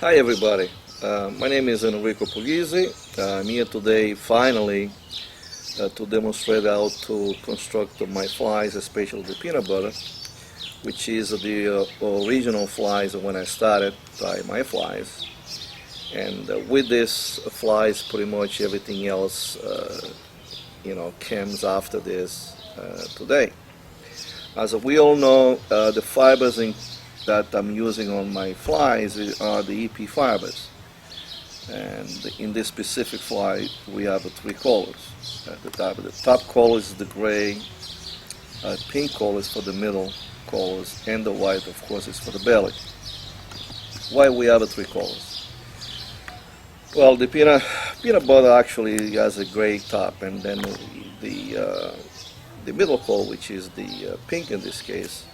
Hi everybody, my name is Enrico Puglisi. I'm here today finally to demonstrate how to construct my flies, especially the peanut butter, which is the original flies when I started trying my flies. And with this flies, pretty much everything else comes after this today. As we all know, the fibers that I'm using on my flies are the EP fibers. And in this specific fly, we have three colors. The top color is the gray, pink color is for the middle colors, and the white, of course, is for the belly. Why we have three colors? Well, the peanut butter actually has a gray top, and then the middle color, which is the pink in this case.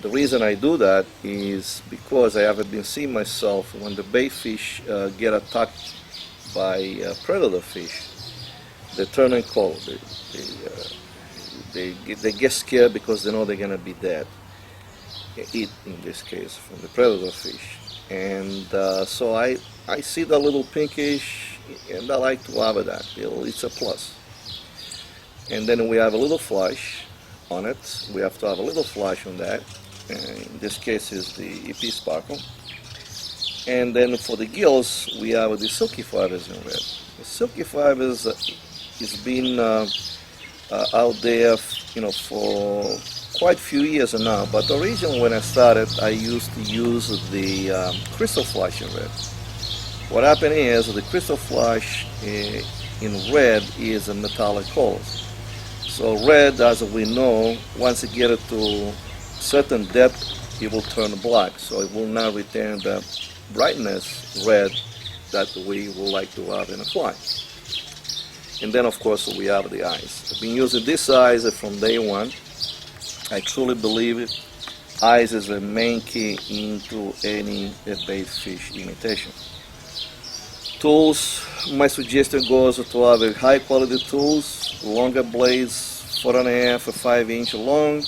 The reason I do that is because I have been seeing myself when the bait fish get attacked by predator fish, they turn in cold. They get scared because they know they're gonna be dead. Eat in this case from the predator fish, and so I see the little pinkish, and I like to have that. It's a plus. And then we have a little flash on it. We have to have a little flash on that. In this case is the EP sparkle. And then for the gills, we have the silky fibers in red. The silky fibers has been out there, for quite a few years now. But originally when I started, I used to use the crystal flash in red. What happened is the crystal flash in red is a metallic color. So red, as we know, once you get it to certain depth, it will turn black. So it will not retain the brightness red that we would like to have in a fly. And then of course we have the eyes. I've been using this eyes from day one. I truly believe it. Eyes is the main key into any bait fish imitation. Tools, my suggestion goes to have a high quality tools, longer blades, 4.5 or 5 inch long.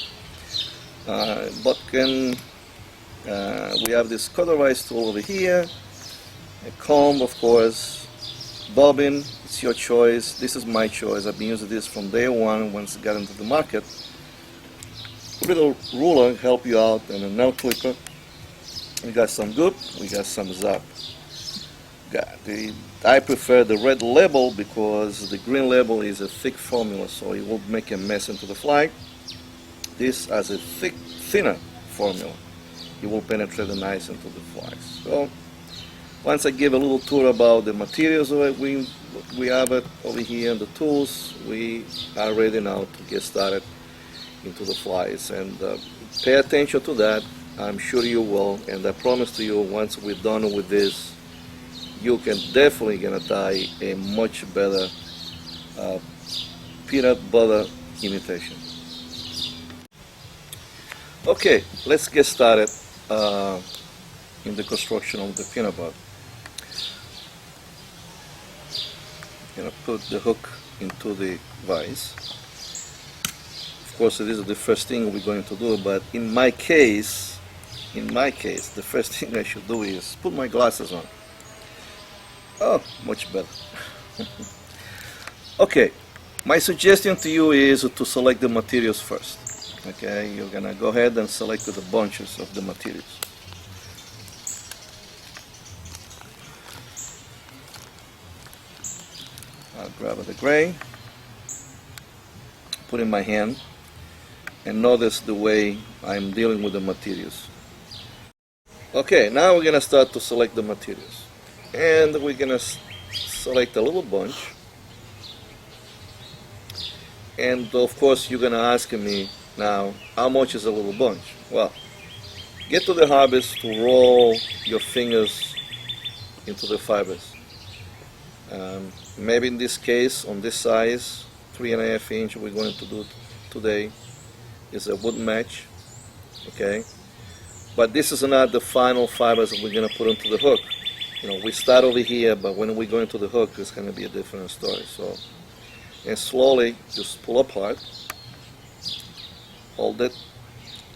We have this cauterized tool over here, a comb of course, bobbin, it's your choice. This is my choice. I've been using this from day one once it got into the market. A little ruler help you out, and a nail clipper. We got some goop, we got some zap. I prefer the red label because the green label is a thick formula, so it won't make a mess into the fly. This has a thinner formula. It will penetrate nice into the flies. So once I give a little tour about the materials we have it over here and the tools, we are ready now to get started into the flies. And pay attention to that. I'm sure you will. And I promise to you, once we're done with this, you can definitely gonna tie a much better peanut butter imitation. Okay, let's get started in the construction of the peanut butter. I'm gonna put the hook into the vise. Of course, this is the first thing we're going to do, but in my case, the first thing I should do is put my glasses on. Oh, much better. Okay, my suggestion to you is to select the materials first. Okay, you're gonna go ahead and select the bunches of the materials. I'll grab the gray, put in my hand, and notice the way I'm dealing with the materials. Okay, now we're gonna start to select the materials. And we're gonna select a little bunch. And of course you're gonna ask me now, how much is a little bunch? Well, get to the harvest to roll your fingers into the fibers. Maybe in this case, on this size, 3.5 inch, we're going to do today is a wood match. Okay, but this is not the final fibers that we're gonna put into the hook. We start over here, but when we go into the hook, it's going to be a different story. So, and slowly just pull apart, hold it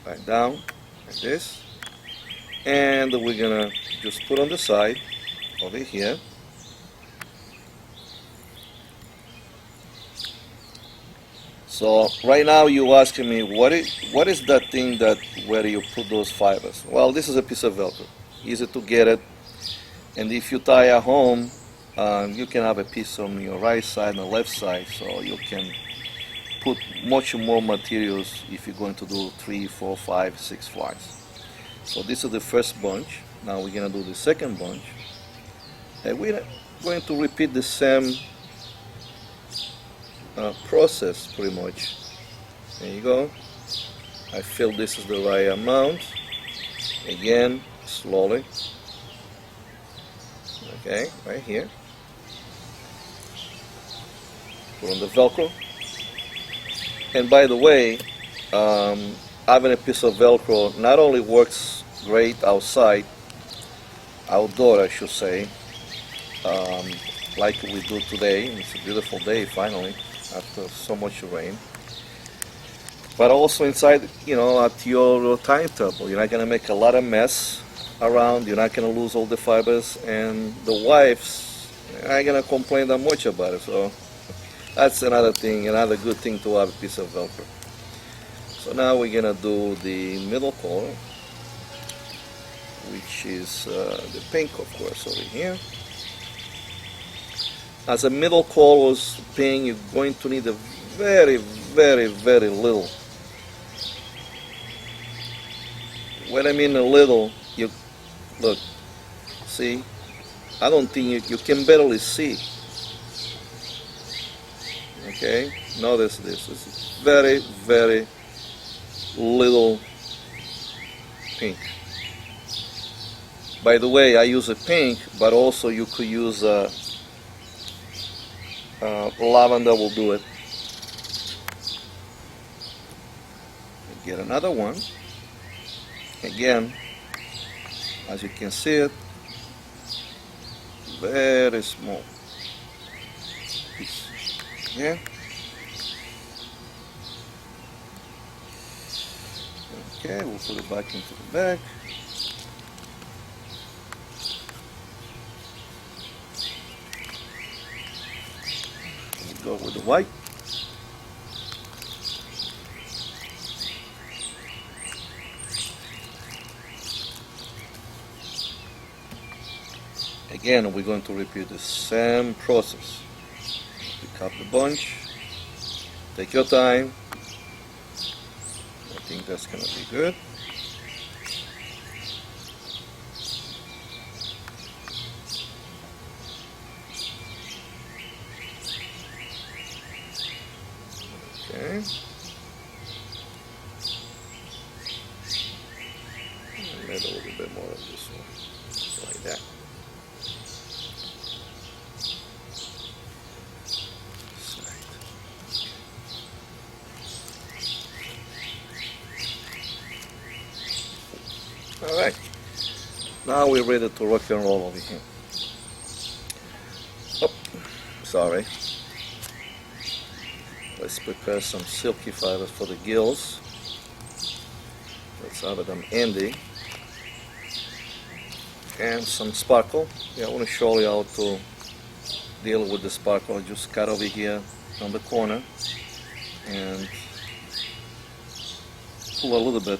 right down like this, and we're gonna just put on the side over here. So right now you're asking me what is that thing that where you put those fibers? Well, this is a piece of Velcro, easy to get it, and if you tie at home, you can have a piece on your right side and the left side, so you can put much more materials if you're going to do 3, 4, 5, 6 flies. So this is the first bunch. Now we're gonna do the second bunch, and we're going to repeat the same process pretty much. There you go. I feel this is the right amount. Again, slowly. Okay, right here. Put on the Velcro. And by the way, having a piece of Velcro not only works great outside, outdoor I should say, like we do today. It's a beautiful day finally after so much rain. But also inside, you know, at your time table, you're not gonna make a lot of mess around. You're not gonna lose all the fibers, and the wives aren't gonna complain that much about it. So that's another thing, another good thing to have a piece of Velcro. So now we're gonna do the middle color, which is the pink, of course, over here. As a middle color's pink, you're going to need a very, very, very little. When I mean a little, you look, see, I don't think you can barely see. Okay, notice this. This is very, very little pink. By the way, I use a pink, but also you could use lavender will do it. Get another one. Again, as you can see it, very small piece. Yeah. Okay, we'll put it back into the bag. We'll go with the white. Again, we're going to repeat the same process. Pick up the bunch, take your time. I think that's going to be good. Okay. And add a little bit more of this one, just like that. Alright, now we're ready to rock and roll over here. Oh, sorry. Let's prepare some silky fibers for the gills. Let's have them handy. And some sparkle. Yeah, I want to show you how to deal with the sparkle. Just cut over here on the corner and pull a little bit.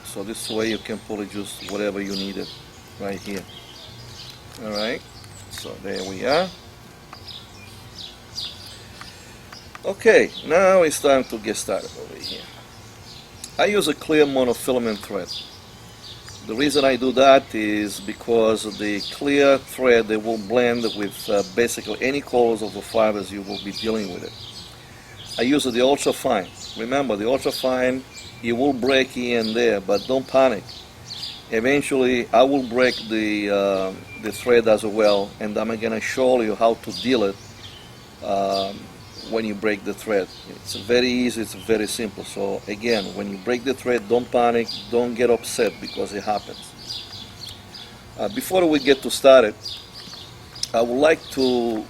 So this way you can pull it just whatever you need it right here. Alright, so there we are. Okay, now it's time to get started over here. I use a clear monofilament thread. The reason I do that is because the clear thread, they will blend with basically any colors of the fibers you will be dealing with it. I use the ultra fine. Remember, the ultra fine, it will break here and there, but don't panic. Eventually, I will break the thread as well, and I'm going to show you how to deal it when you break the thread. It's very easy, it's very simple. So again, when you break the thread, don't panic, don't get upset because it happens. Before we get to started, I would like to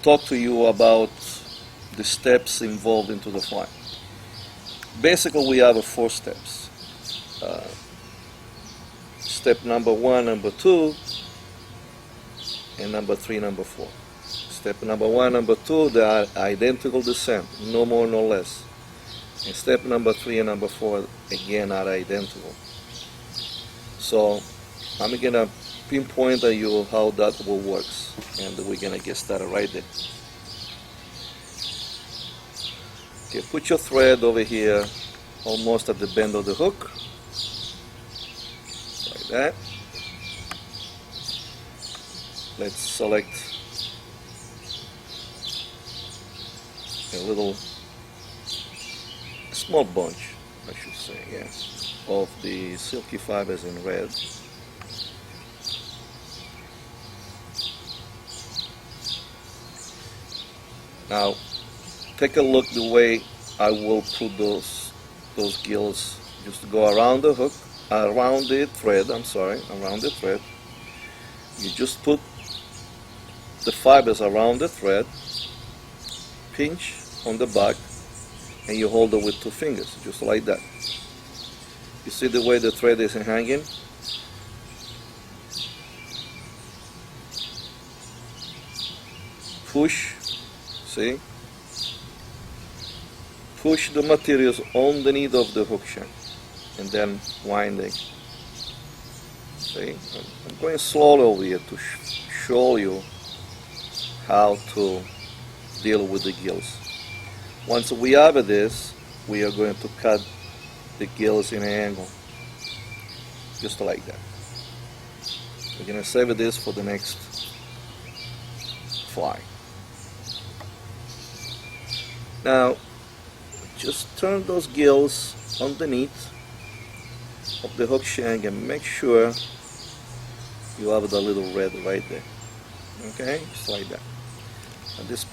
talk to you about the steps involved into the fly. Basically, we have 4 steps. step number 1, number 2, and number 3, number 4. Step number 1, number 2, they are identical descent, no more, no less. And step number 3 and number 4 again are identical. So I'm gonna pinpoint at you how that will works, and we're gonna get started right there. Okay, put your thread over here, almost at the bend of the hook, like that. Let's select a small bunch, I should say, yeah, of the silky fibers in red. Now, take a look the way I will put those gills. Just go around the hook, around the thread. Around the thread. You just put the fibers around the thread, pinch on the back, and you hold it with 2 fingers, just like that. You see the way the thread is hanging? Push, see? Push the materials underneath of the hook shank, and then winding. See? I'm going slowly over here to show you how to deal with the gills. Once we have this, we are going to cut the gills in an angle, just like that. We're going to save this for the next fly. Now, just turn those gills underneath of the hook shank and make sure you have the little red right there. Okay, just like that. At this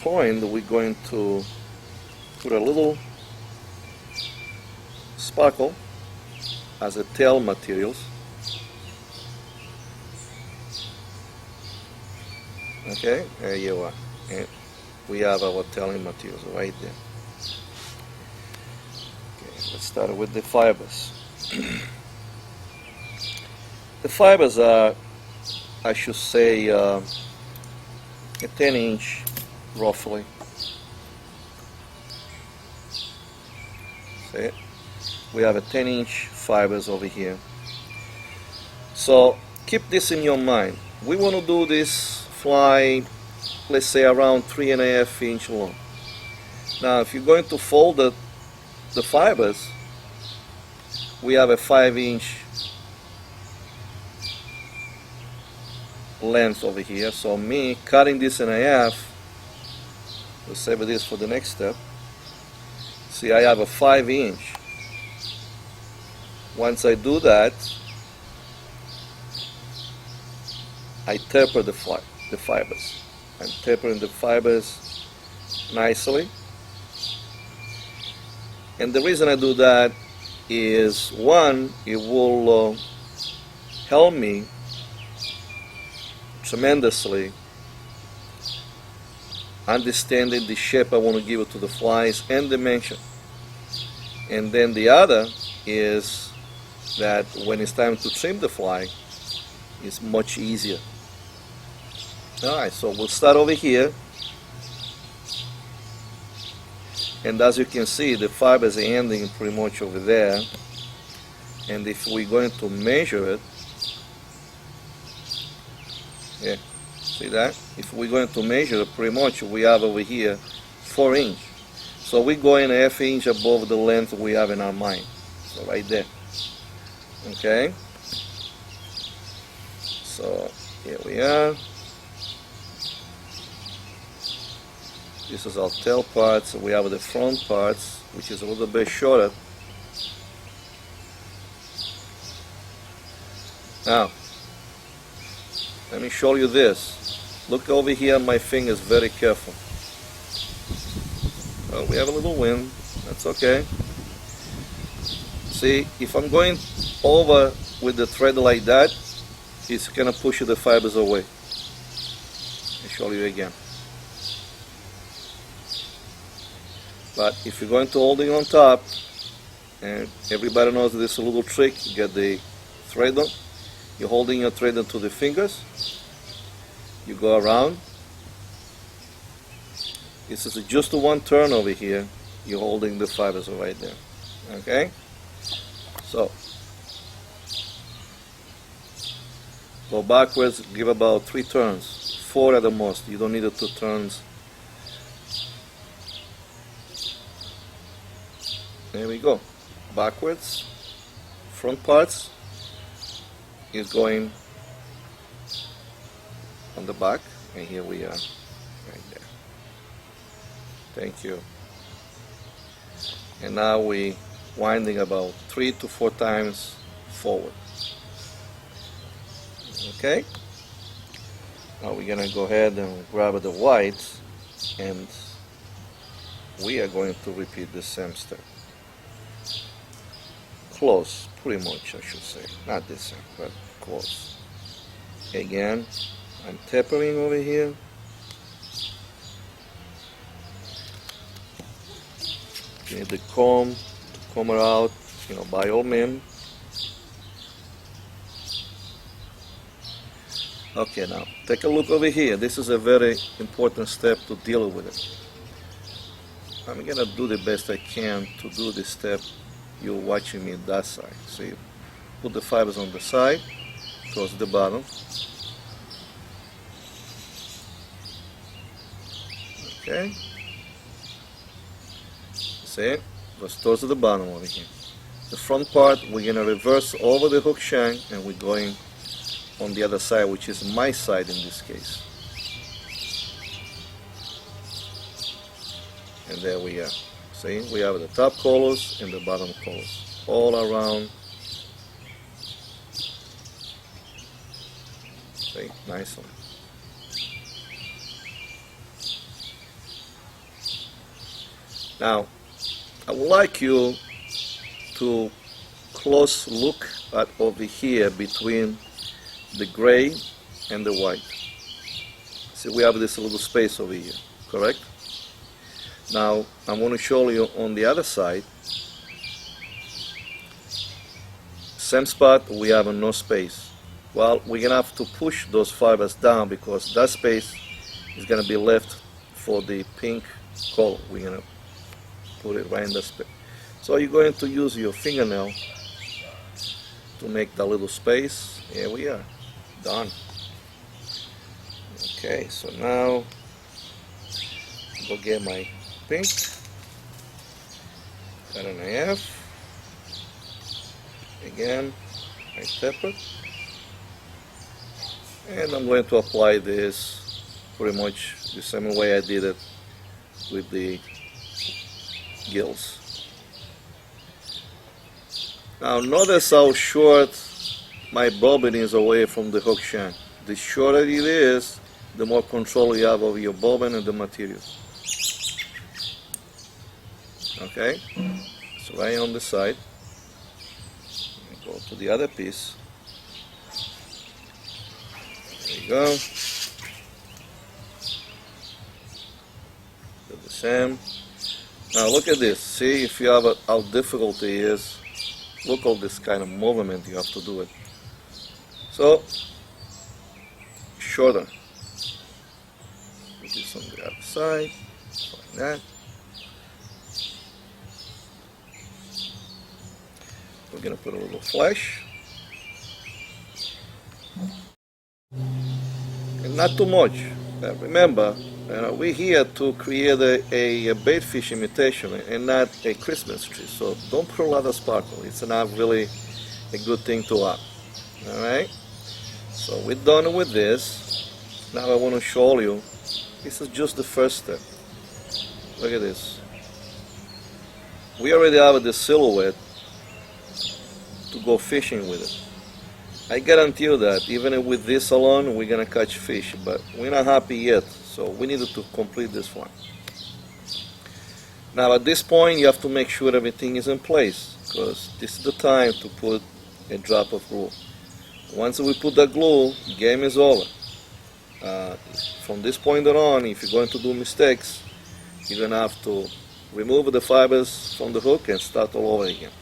point, we're going to put a little sparkle as a tail materials. Okay, there you are. And we have our tailing materials right there. Okay, let's start with the fibers. The fibers are, I should say, a 10-inch roughly. See? We have a 10-inch fibers over here. So keep this in your mind. We want to do this fly, let's say around 3.5 inch long. Now if you're going to fold the fibers, we have a 5-inch length over here. So me cutting this in half, we'll save this for the next step. See, I have a 5-inch. Once I do that, I taper the fibers. I'm tapering the fibers nicely. And the reason I do that is, one, it will help me tremendously understanding the shape I want to give it to the flies and dimension. And then the other is that when it's time to trim the fly, it's much easier. Alright, so we'll start over here, and as you can see, the fibers are ending pretty much over there. And if we're going to measure it, yeah, see that? If we're going to measure it, pretty much we have over here 4 inch. So we're going 1/2 inch above the length we have in our mind. So right there. Okay? So here we are. This is our tail parts. We have the front parts, which is a little bit shorter. Now, let me show you this. Look over here on my fingers very careful. Well, we have a little wind. That's okay. See, if I'm going over with the thread like that, it's going to push the fibers away. I'll show you again. But if you're going to hold it on top, and everybody knows this little trick, you get the thread on. You're holding your thread onto the fingers. You go around. This is just one turn over here. You're holding the fibers right there. Okay? So, go backwards, give about 3 turns, 4 at the most. You don't need the 2 turns. There we go. Backwards. Front parts is going on the back, and here we are, right there. Thank you. And now we winding about 3 to 4 times forward. Okay? Now we're gonna go ahead and grab the white, and we are going to repeat the same step. Close, pretty much I should say. Not the same, but close. Again, I'm tapering over here. You need the comb to comb it out, by all means. Okay, now take a look over here. This is a very important step to deal with it. I'm gonna do the best I can to do this step. You're watching me that side. So you put the fibers on the side, towards the bottom. Okay. See it? Goes towards the bottom over here. The front part, we're gonna reverse over the hook shank, and we're going on the other side, which is my side in this case. And there we are. See, we have the top colors and the bottom colors all around. See, nicely. Now, I would like you to close look at over here between the gray and the white. See, we have this little space over here, correct? Now, I'm going to show you on the other side. Same spot, we have no space. Well, we're going to have to push those fibers down because that space is going to be left for the pink color. We're going to put it right in the space. So you're going to use your fingernail to make that little space. Here we are. Done. Okay, so now go get my pink, cut in half. Again, I tap it, and I'm going to apply this pretty much the same way I did it with the gills. Now notice how short my bobbin is away from the hook shank. The shorter it is, the more control you have over your bobbin and the material. Okay, so right on the side, go to the other piece. There you go. Do the same. Now look at this. See if you have how difficult it is. Look all this kind of movement you have to do it. So shorter. Put this on the other side, like that. We're going to put a little flash. And not too much. Remember, we're here to create a bait fish imitation and not a Christmas tree. So don't put a lot of sparkle. It's not really a good thing to have. Alright? So we're done with this. Now I want to show you. This is just the first step. Look at this. We already have the silhouette to go fishing with it. I guarantee you that even with this alone we're gonna catch fish, but we're not happy yet, so we needed to complete this one. Now at this point you have to make sure everything is in place, because this is the time to put a drop of glue. Once we put the glue, game is over. From this point on, if you're going to do mistakes, you're gonna have to remove the fibers from the hook and start all over again.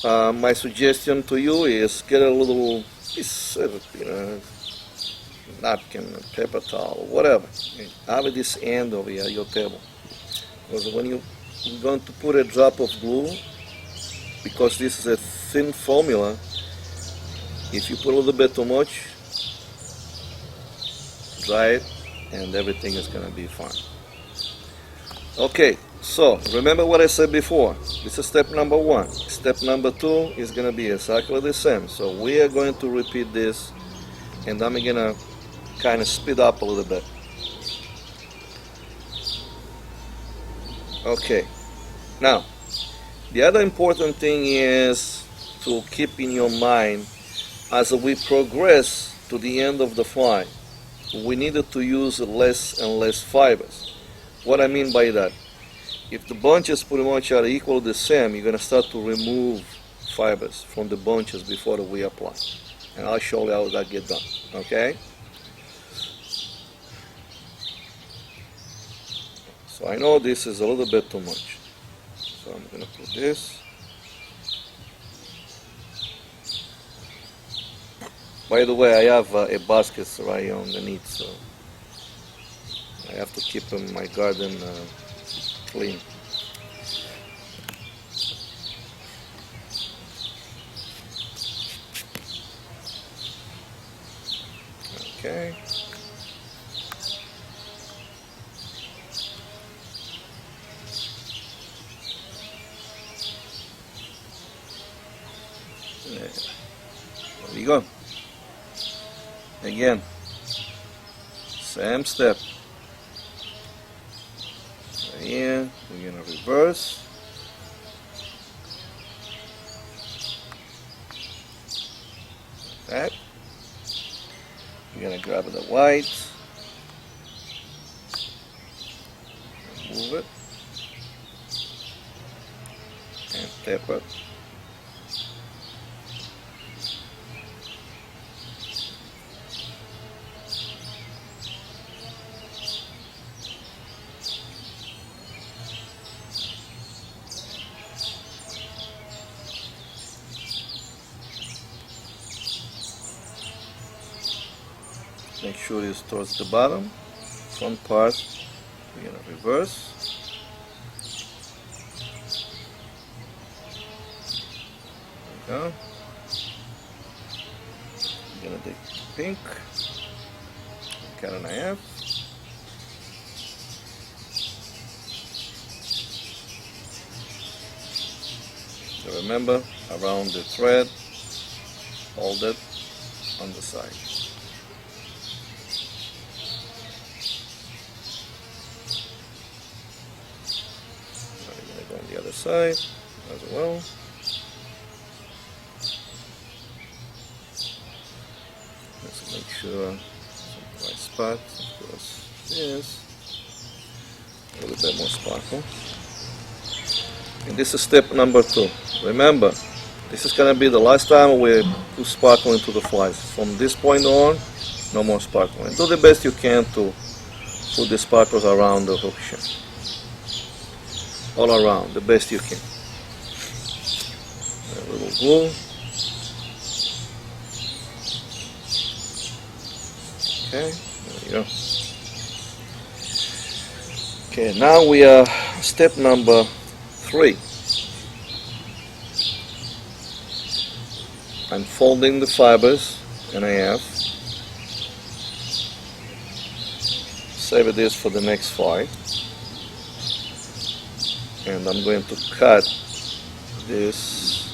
my suggestion to you is get a little piece of, napkin, paper towel, whatever. Have this end over here at your table. Because when you're going to put a drop of glue, because this is a thin formula, if you put a little bit too much, dry it, and everything is going to be fine. Okay, so remember what I said before. This is step number 1. Step number 2 is going to be exactly the same. So we are going to repeat this, and I'm going to kind of speed up a little bit. Okay, now the other important thing is to keep in your mind as we progress to the end of the fly, we needed to use less and less fibers. What I mean by that, if the bunches pretty much are equal the same, you're going to start to remove fibers from the bunches before we apply. And I'll show you how that gets done, okay? So I know this is a little bit too much. So I'm going to put this. By the way, I have a basket right underneath, so I have to keep my garden clean. Okay. There we go. Again, same step. Right here, we're going to reverse. Like that. We're going to grab the white, move it, and tap it. Make sure it's towards the bottom. Front part, we're going to reverse. There we go. I'm going to take pink, cut and a half. So remember, around the thread, hold it on the side. On the other side as well. Let's make sure some right spot. Of course, yes, a little bit more sparkle. And this is step number 2. Remember, this is going to be the last time we put sparkle into the flies. From this point on, no more sparkle. And do the best you can to put the sparkles around the hook shell. All around, the best you can. A little glue. Okay, there we go. Okay, now we are step number 3. I'm folding the fibers in half. Save this for the next fly. And I'm going to cut this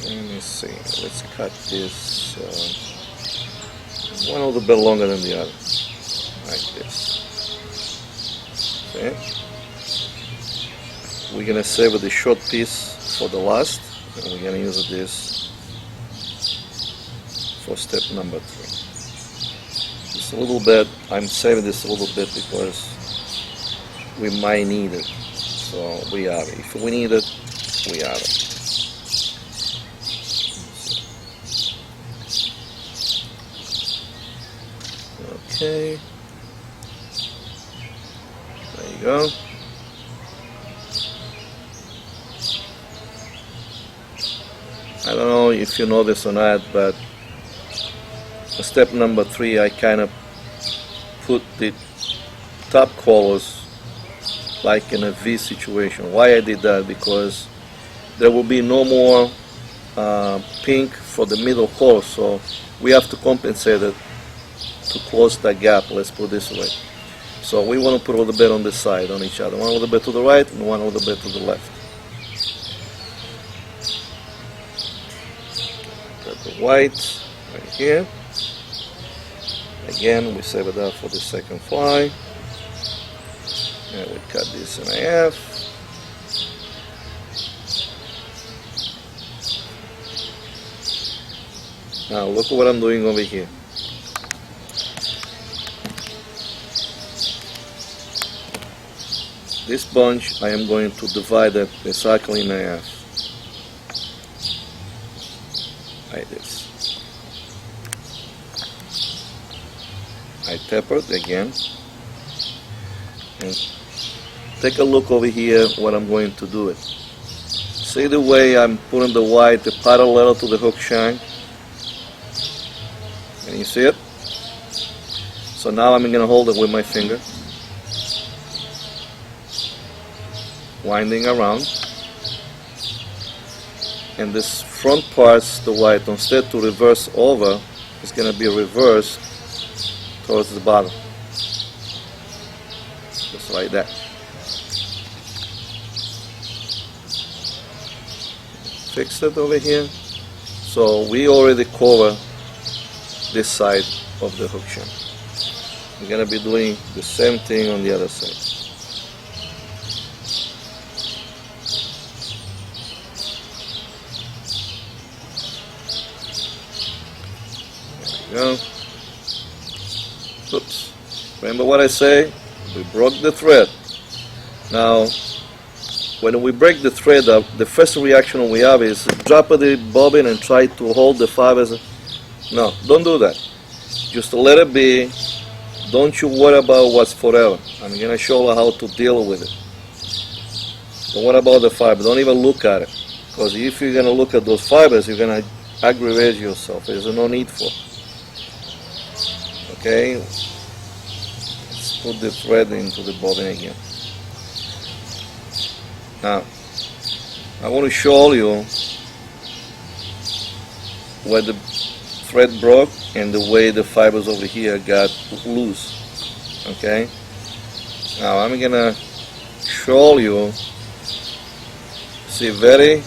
let me see, let's cut this one a little bit longer than the other, like this. Okay, we're going to save the short piece for the last, and we're going to use this for step number 3. A little bit, I'm saving this a little bit because we might need it, so we have it. If we need it, we have it. Okay, there you go. I don't know if you know this or not, but step number 3, I kind of put the top colors like in a V situation. Why I did that? Because there will be no more pink for the middle color, so we have to compensate it to close that gap, let's put it this way. So we want to put a little bit on this side, on each other. One a little bit to the right and one a little bit to the left. Got the white right here. Again, we save it up for the second fly. And we cut this in half. Now look at what I'm doing over here. This bunch I am going to divide it exactly in half. Like this. I taper it again. And take a look over here what I'm going to do it. See the way I'm putting the white parallel to the hook shank? Can you see it? So now I'm going to hold it with my finger, winding around, and this front part's the white, instead to reverse over, it's going to be reversed towards the bottom, just like that. Fix it over here. So we already cover this side of the hook shank. We're going to be doing the same thing on the other side. There we go. Oops. Remember what I say? We broke the thread. Now, when we break the thread up, the first reaction we have is drop the bobbin and try to hold the fibers. No, don't do that. Just let it be. Don't you worry about what's forever. I'm going to show you how to deal with it. Don't worry about the fiber. Don't even look at it. Because if you're going to look at those fibers, you're going to aggravate yourself. There's no need for it. Okay? Let's put the thread into the bobbin again. Now, I want to show you where the thread broke and the way the fibers over here got loose. Okay? Now I'm gonna show you. See, very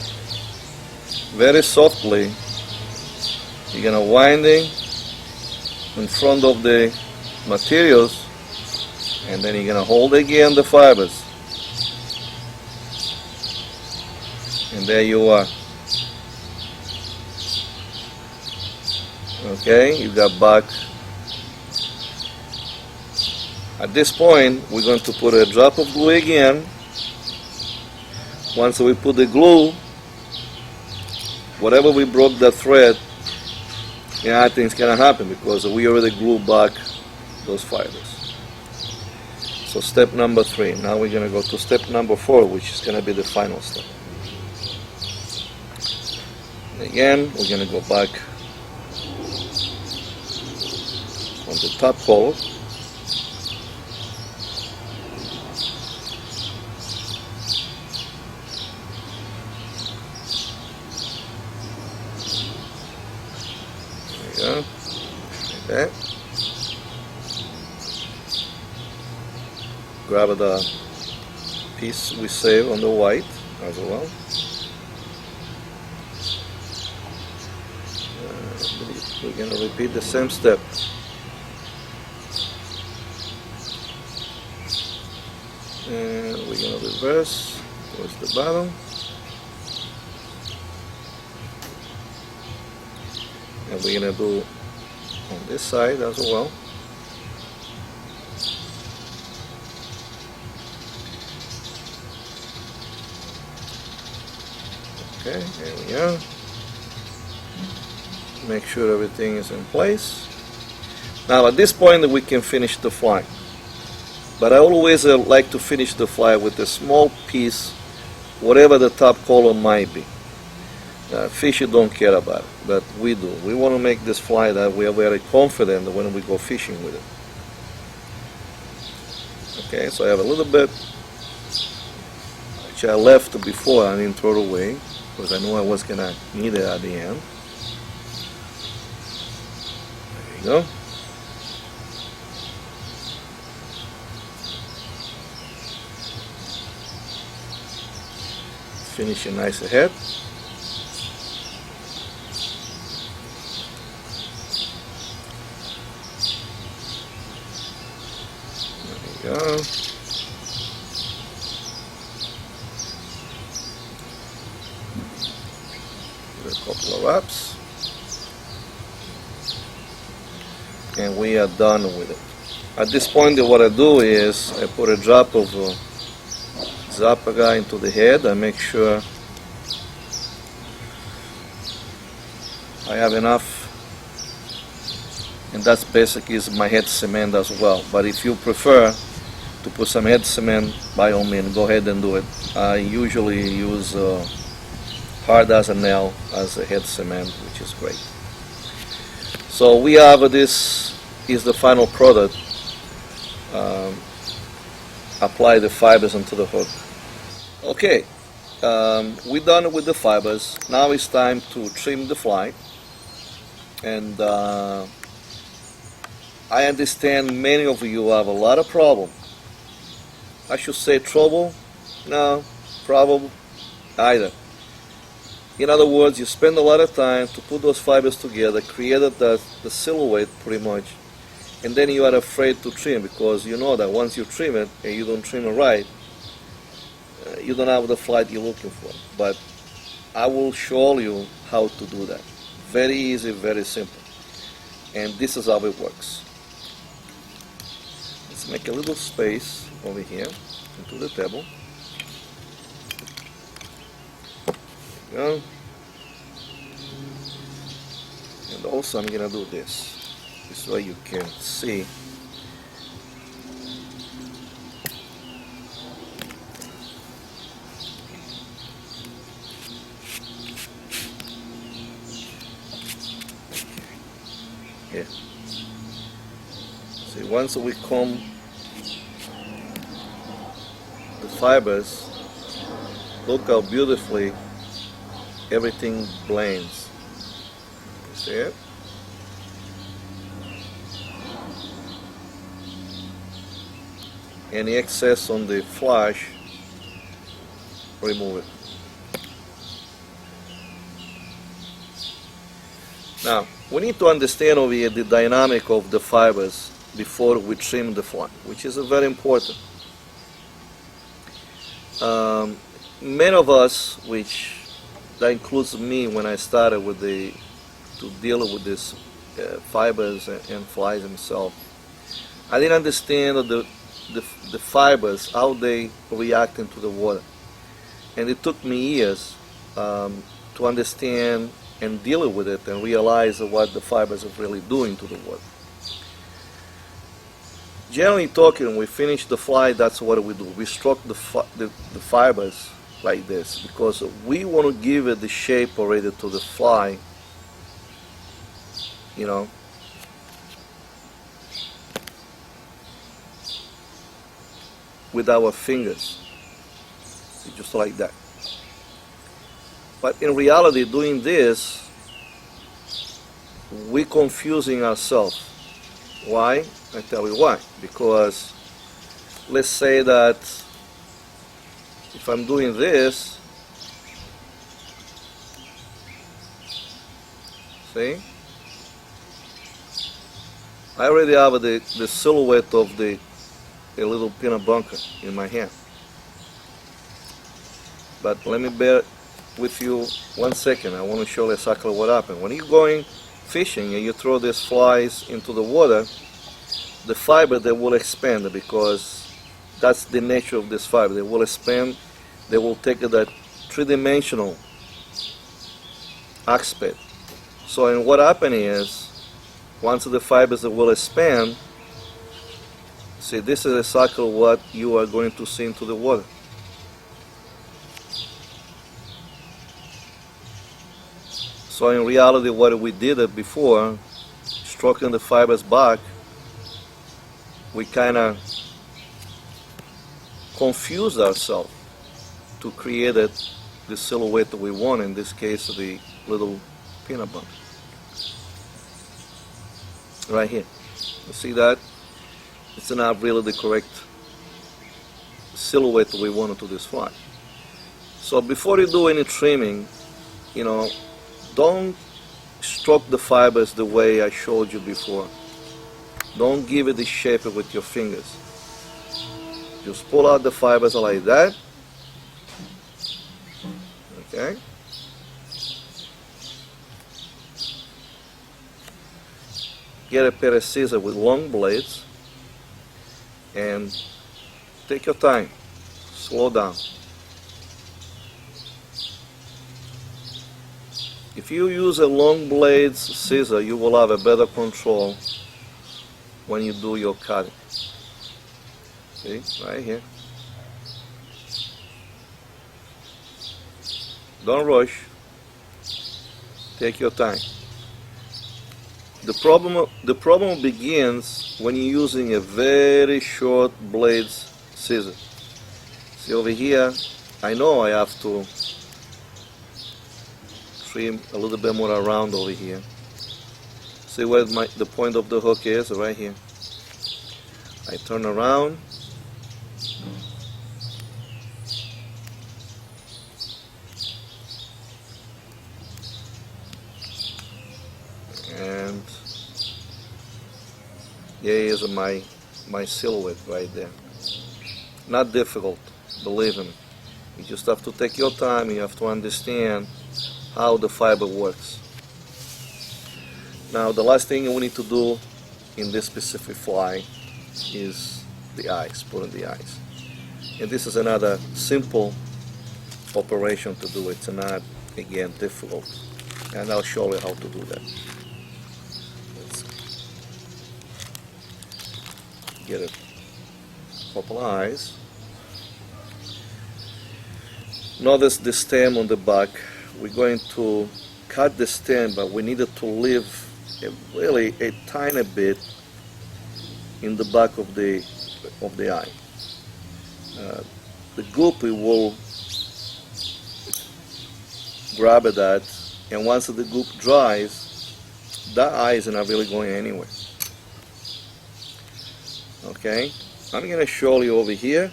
softly you're gonna winding in front of the materials, and then you're gonna hold again the fibers, and there you are. Okay, you got back. At this point, we're going to put a drop of glue again. Once we put the glue, whatever we broke that thread, nothing's gonna happen because we already glued back those fibers. So step number 3. Now we're gonna go to step number 4, which is gonna be the final step. And again, we're gonna go back on the top collar. There you go, like that. Grab the piece we saved on the white as well. We're going to repeat the same step. And we're going to reverse towards the bottom. And we're going to do on this side as well. Okay, there we are. Make sure everything is in place. Now at this point we can finish the fly. But I always like to finish the fly with a small piece, whatever the top color might be. Fish don't care about it, but we do. We want to make this fly that we are very confident when we go fishing with it. Okay, so I have a little bit which I left before. I didn't throw it away because I knew I was gonna need it at the end. There you go. Finish it nice ahead. There you go. Give it a couple of wraps. And we are done with it. At this point, what I do is I put a drop of Zapaga into the head. I make sure I have enough, and that's basically is my head cement as well. But if you prefer to put some head cement, by all means, go ahead and do it. I usually use hard as a nail as a head cement, which is great. So we have this is the final product. Apply the fibers onto the hook. Okay, we're done with the fibers. Now it's time to trim the fly. And I understand many of you have a lot of problem. I should say trouble? No, problem either. In other words, you spend a lot of time to put those fibers together, created the silhouette pretty much, and then you are afraid to trim because you know that once you trim it and you don't trim it right, you don't have the fly you're looking for. But I will show you how to do that. Very easy, very simple. And this is how it works. Let's make a little space over here into the table. There you go. And also I'm gonna do this way you can see. Here. See, once we comb the fibers, look how beautifully everything blends. You see it? Any excess on the flash, remove it. Now, we need to understand over here the dynamic of the fibers before we trim the fly, which is very important. Many of us, which that includes me when I started with to deal with these fibers and flies themselves, I didn't understand the fibers, how they react into the water. And it took me years to understand and deal with it and realize what the fibers are really doing to the water. Generally talking, when we finish the fly, that's what we do. We stroke the fibers like this because we want to give it the shape already to the fly, you know. With our fingers, just like that. But in reality, doing this, we're confusing ourselves. Why? I tell you why. Because let's say that if I'm doing this, see, I already have the silhouette of a little peanut bunker in my hand. But let me bear with you 1 second. I want to show you exactly what happened. When you're going fishing and you throw these flies into the water, the fiber, they will expand because that's the nature of this fiber. They will expand, they will take that three-dimensional aspect. So and what happened is, once the fibers will expand, see, this is exactly what you are going to see into the water. So in reality, what we did before, stroking the fibers back, we kind of confused ourselves to create the silhouette that we want, in this case the little peanut butter. Right here. You see that? It's not really the correct silhouette that we wanted to this fly. So before you do any trimming, you know, don't stroke the fibers the way I showed you before. Don't give it the shape with your fingers. Just pull out the fibers like that. Okay. Get a pair of scissors with long blades and take your time. Slow down. If you use a long blades scissor, you will have a better control when you do your cutting. See, right here. Don't rush. Take your time. The problem begins when you're using a very short blades scissor. See over here, I know I have to trim a little bit more around over here. See where the point of the hook is? Right here. I turn around. And there is my silhouette right there. Not difficult, believe me. You just have to take your time. You have to understand how the fiber works. Now the last thing we need to do in this specific fly is the eyes, putting the eyes. And this is another simple operation to do. It's not, again, difficult. And I'll show you how to do that. Let's get a couple eyes. Notice the stem on the back. We're going to cut the stem, but we needed to leave really a tiny bit in the back of the eye. The goop will grab at that, and once the goop dries, that eye is not really going anywhere. Okay, I'm going to show you over here,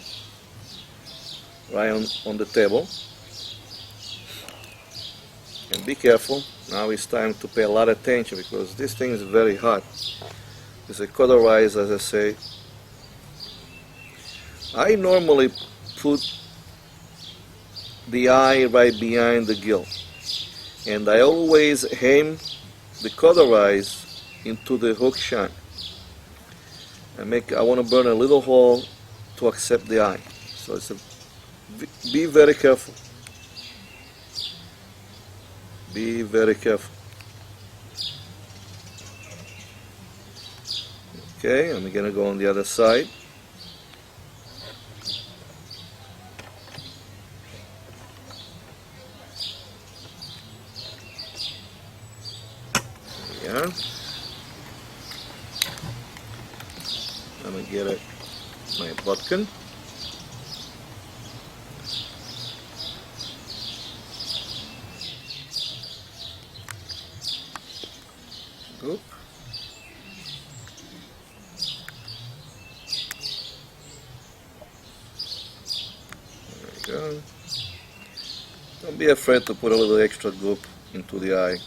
right on the table. And be careful. Now it's time to pay a lot of attention because this thing is very hot. It's a cauterize, as I say. I normally put the eye right behind the gill, and I always aim the cauterize into the hook shank. I want to burn a little hole to accept the eye. So be very careful. Be very careful. Okay, I'm going to go on the other side. Yeah. I'm going to get my button. Oop. There we go. Don't be afraid to put a little extra goop into the eye.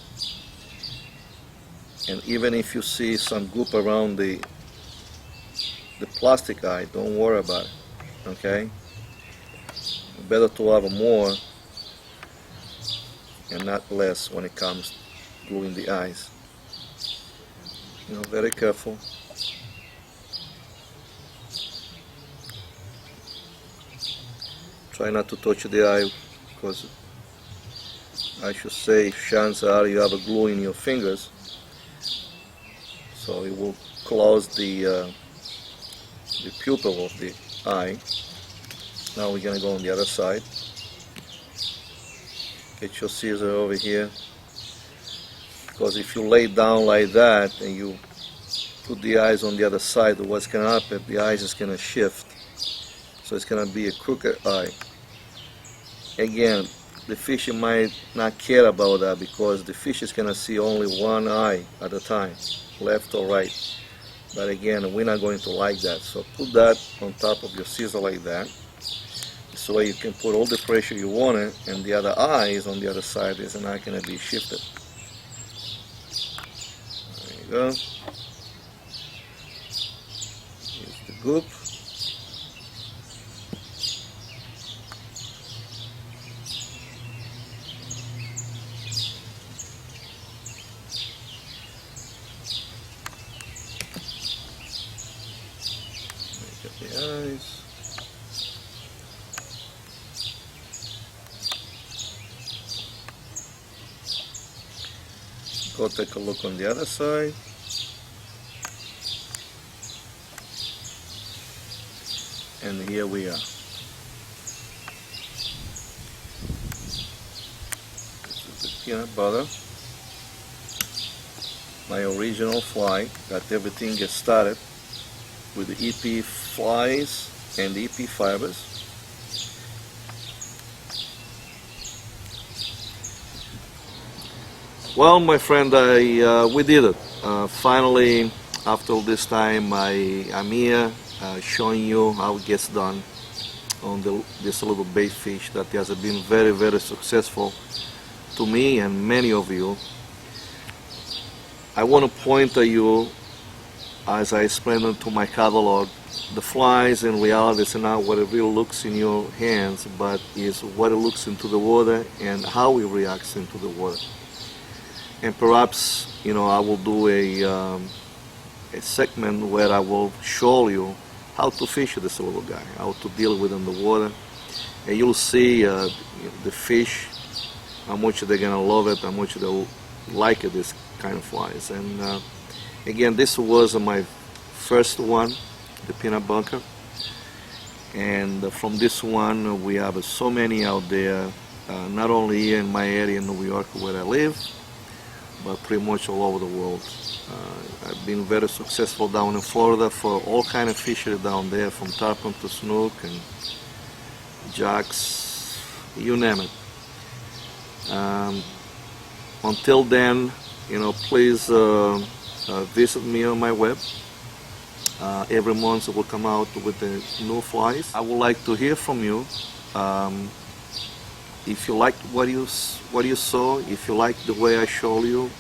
And even if you see some goop around the plastic eye, don't worry about it. Okay? Better to have more and not less when it comes to gluing the eyes. You know, very careful. Try not to touch the eye because I should say chances are you have a glue in your fingers, so it will close the pupil of the eye. Now we're going to go on the other side. Get your scissor over here. because if you lay down like that and you put the eyes on the other side, what's going to happen, the eyes is going to shift, so it's going to be a crooked eye. Again, the fish might not care about that because the fish is going to see only one eye at a time, left or right. But again, we're not going to like that, so put that on top of your scissor like that, so you can put all the pressure you want it, and the other eyes on the other side is not going to be shifted. There you go. Here's the goop. Make up the eyes. Go take a look on the other side. And here we are. This is the peanut butter. My original fly. Got everything get started with the EP flies and the EP fibers. Well, my friend, we did it. Finally, after all this time, I'm here showing you how it gets done on this little bait fish that has been very, very successful to me and many of you. I want to point at you, as I explained into my catalog, the flies in reality is not what it really looks in your hands, but is what it looks into the water and how it reacts into the water. And perhaps, you know, I will do a segment where I will show you how to fish this little guy, how to deal with in the water, and you'll see the fish, how much they're gonna love it, how much they'll like it, this kind of flies. And again, this was my first one, the peanut bunker, and from this one we have so many out there, not only here in my area in New York where I live, but pretty much all over the world. I've been very successful down in Florida for all kind of fishery down there, from tarpon to snook and jacks, you name it. Until then, you know, please visit me on my web. Every month I will come out with the new flies. I would like to hear from you. If you liked what you saw, if you liked the way I showed you,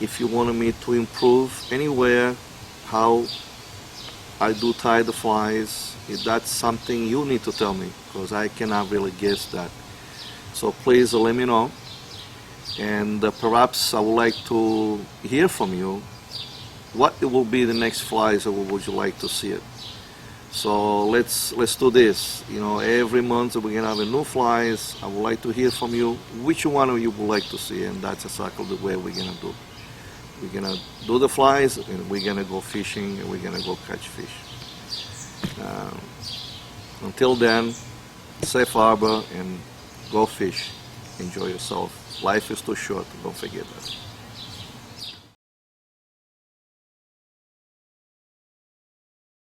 if you wanted me to improve anywhere how I do tie the flies, if that's something you need to tell me, because I cannot really guess that. So please let me know, and perhaps I would like to hear from you. What will be the next flies, or would you like to see it? So let's do this. You know, every month we're gonna have a new flies. I would like to hear from you which one of you would like to see, and that's exactly the way we're gonna do. We're gonna do the flies, and we're gonna go fishing, and we're gonna go catch fish. Until then, safe harbor and go fish. Enjoy yourself. Life is too short. Don't forget that.